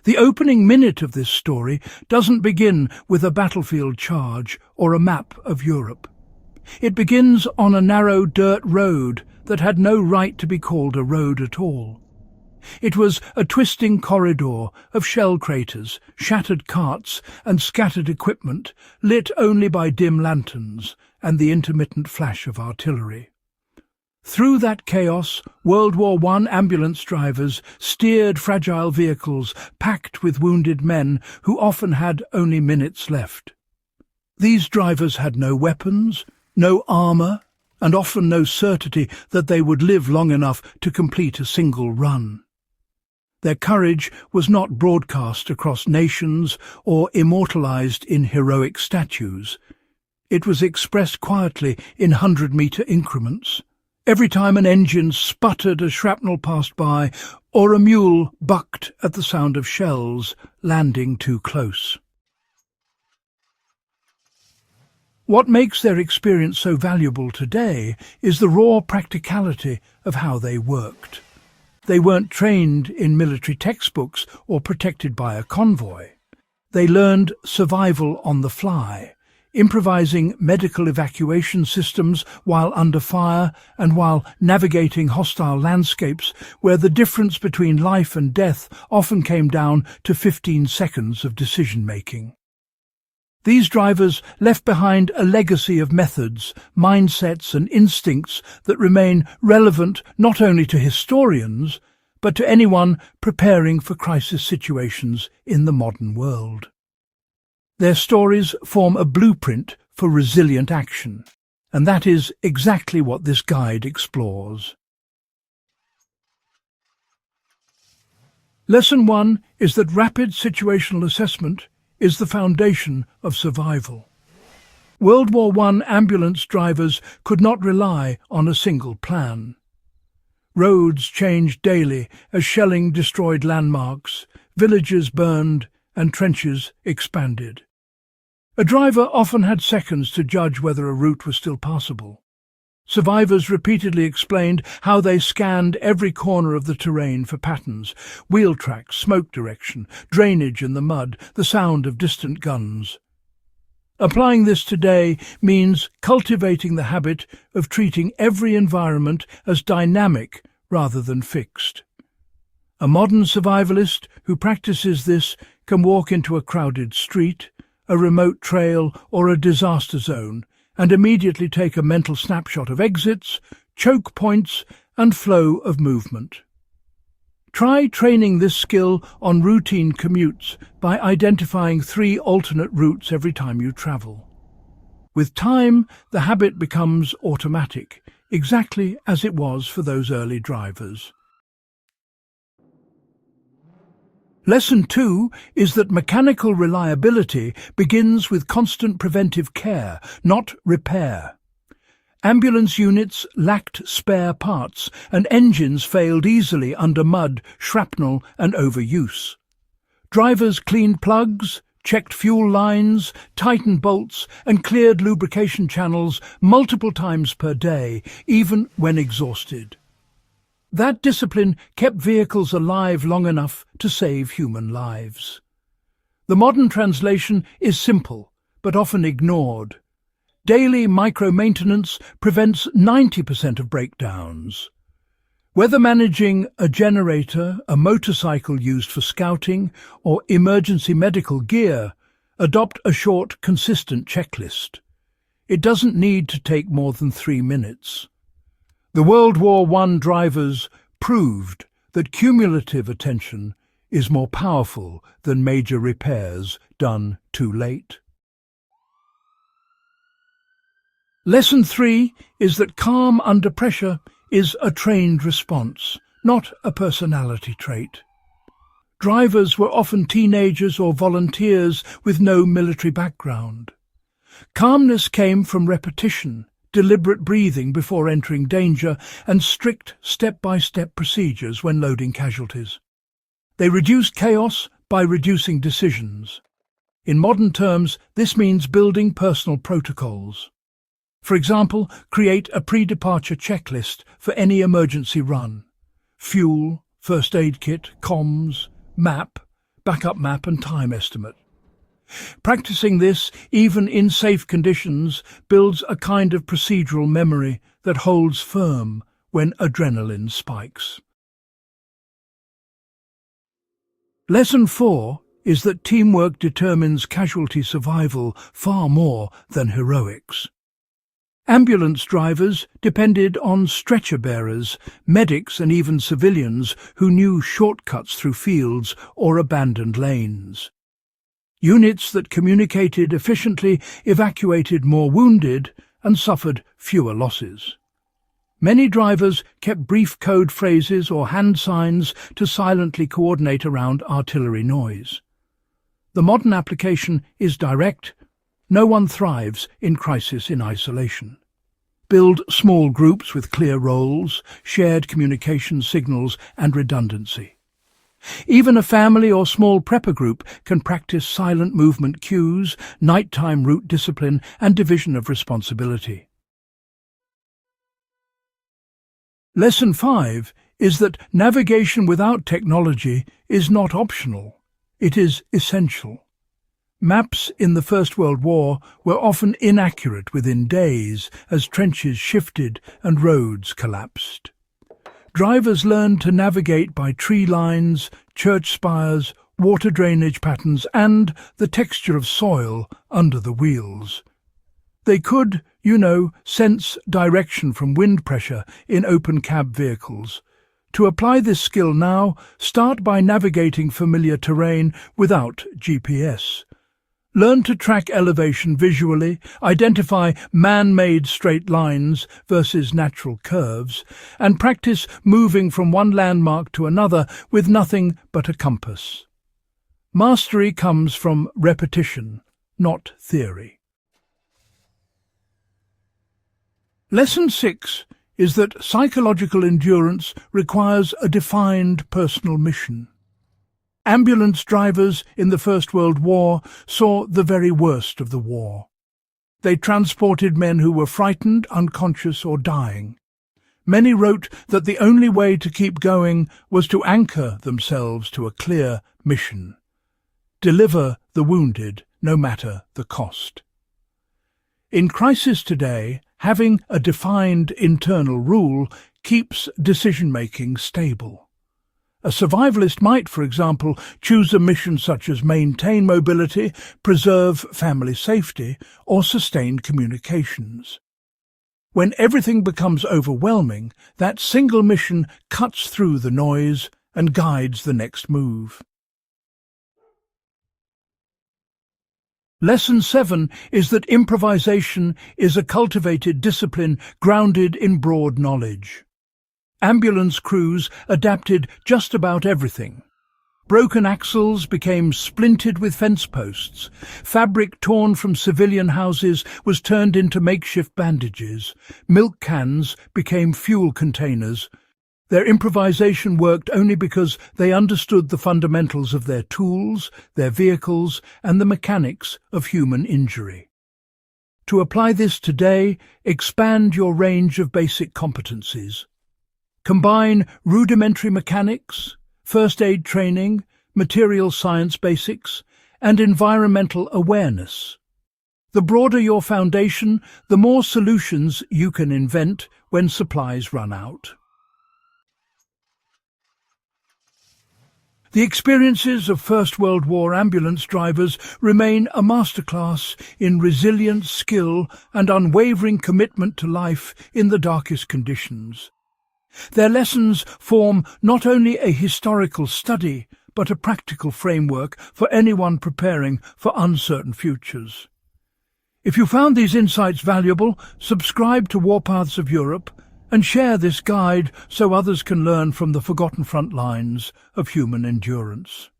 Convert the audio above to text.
The opening minute of this story doesn't begin with a battlefield charge or a map of Europe. It begins on a narrow dirt road that had no right to be called a road at all. It was a twisting corridor of shell craters, shattered carts and scattered equipment, lit only by dim lanterns and the intermittent flash of artillery. Through that chaos, World War I ambulance drivers steered fragile vehicles packed with wounded men who often had only minutes left. These drivers had no weapons, no armour, and often no certainty that they would live long enough to complete a single run. Their courage was not broadcast across nations or immortalized in heroic statues. It was expressed quietly in 100-metre increments. Every time an engine sputtered as shrapnel passed by, or a mule bucked at the sound of shells landing too close. What makes their experience so valuable today is the raw practicality of how they worked. They weren't trained in military textbooks or protected by a convoy. They learned survival on the fly, improvising medical evacuation systems while under fire and while navigating hostile landscapes where the difference between life and death often came down to 15 seconds of decision-making. These drivers left behind a legacy of methods, mindsets and instincts that remain relevant not only to historians, but to anyone preparing for crisis situations in the modern world. Their stories form a blueprint for resilient action, and that is exactly what this guide explores. Lesson 1 is that rapid situational assessment is the foundation of survival. World War I ambulance drivers could not rely on a single plan. Roads changed daily as shelling destroyed landmarks, villages burned, and trenches expanded. A driver often had seconds to judge whether a route was still passable. Survivors repeatedly explained how they scanned every corner of the terrain for patterns: wheel tracks, smoke direction, drainage in the mud, the sound of distant guns. Applying this today means cultivating the habit of treating every environment as dynamic rather than fixed. A modern survivalist who practices this can walk into a crowded street, a remote trail, or a disaster zone, and immediately take a mental snapshot of exits, choke points, and flow of movement. Try training this skill on routine commutes by identifying 3 alternate routes every time you travel. With time, the habit becomes automatic, exactly as it was for those early drivers. Lesson 2 is that mechanical reliability begins with constant preventive care, not repair. Ambulance units lacked spare parts, and engines failed easily under mud, shrapnel, and overuse. Drivers cleaned plugs, checked fuel lines, tightened bolts, and cleared lubrication channels multiple times per day, even when exhausted. That discipline kept vehicles alive long enough to save human lives. The modern translation is simple, but often ignored. Daily micro-maintenance prevents 90% of breakdowns. Whether managing a generator, a motorcycle used for scouting, or emergency medical gear, adopt a short, consistent checklist. It doesn't need to take more than 3 minutes. The World War I drivers proved that cumulative attention is more powerful than major repairs done too late. Lesson 3 is that calm under pressure is a trained response, not a personality trait. Drivers were often teenagers or volunteers with no military background. Calmness came from repetition, deliberate breathing before entering danger, and strict step-by-step procedures when loading casualties. They reduced chaos by reducing decisions. In modern terms, this means building personal protocols. For example, create a pre-departure checklist for any emergency run. Fuel, first aid kit, comms, map, backup map and time estimate. Practicing this, even in safe conditions, builds a kind of procedural memory that holds firm when adrenaline spikes. Lesson 4 is that teamwork determines casualty survival far more than heroics. Ambulance drivers depended on stretcher bearers, medics and even civilians who knew shortcuts through fields or abandoned lanes. Units that communicated efficiently evacuated more wounded and suffered fewer losses. Many drivers kept brief code phrases or hand signs to silently coordinate around artillery noise. The modern application is direct. No one thrives in crisis in isolation. Build small groups with clear roles, shared communication signals and redundancy. Even a family or small prepper group can practice silent movement cues, nighttime route discipline and division of responsibility. Lesson 5 is that navigation without technology is not optional. It is essential. Maps in the First World War were often inaccurate within days as trenches shifted and roads collapsed. Drivers learned to navigate by tree lines, church spires, water drainage patterns and the texture of soil under the wheels. They could, sense direction from wind pressure in open cab vehicles. To apply this skill now, start by navigating familiar terrain without GPS. Learn to track elevation visually, identify man-made straight lines versus natural curves, and practice moving from one landmark to another with nothing but a compass. Mastery comes from repetition, not theory. Lesson 6 is that psychological endurance requires a defined personal mission. Ambulance drivers in the First World War saw the very worst of the war. They transported men who were frightened, unconscious or dying. Many wrote that the only way to keep going was to anchor themselves to a clear mission. Deliver the wounded, no matter the cost. In crisis today, having a defined internal rule keeps decision-making stable. A survivalist might, for example, choose a mission such as maintain mobility, preserve family safety, or sustain communications. When everything becomes overwhelming, that single mission cuts through the noise and guides the next move. Lesson 7 is that improvisation is a cultivated discipline grounded in broad knowledge. Ambulance crews adapted just about everything. Broken axles became splintered with fence posts. Fabric torn from civilian houses was turned into makeshift bandages. Milk cans became fuel containers. Their improvisation worked only because they understood the fundamentals of their tools, their vehicles, and the mechanics of human injury. To apply this today, expand your range of basic competencies. Combine rudimentary mechanics, first aid training, material science basics, and environmental awareness. The broader your foundation, the more solutions you can invent when supplies run out. The experiences of First World War ambulance drivers remain a masterclass in resilience, skill, and unwavering commitment to life in the darkest conditions. Their lessons form not only a historical study, but a practical framework for anyone preparing for uncertain futures. If you found these insights valuable, subscribe to Warpaths of Europe and share this guide so others can learn from the forgotten front lines of human endurance.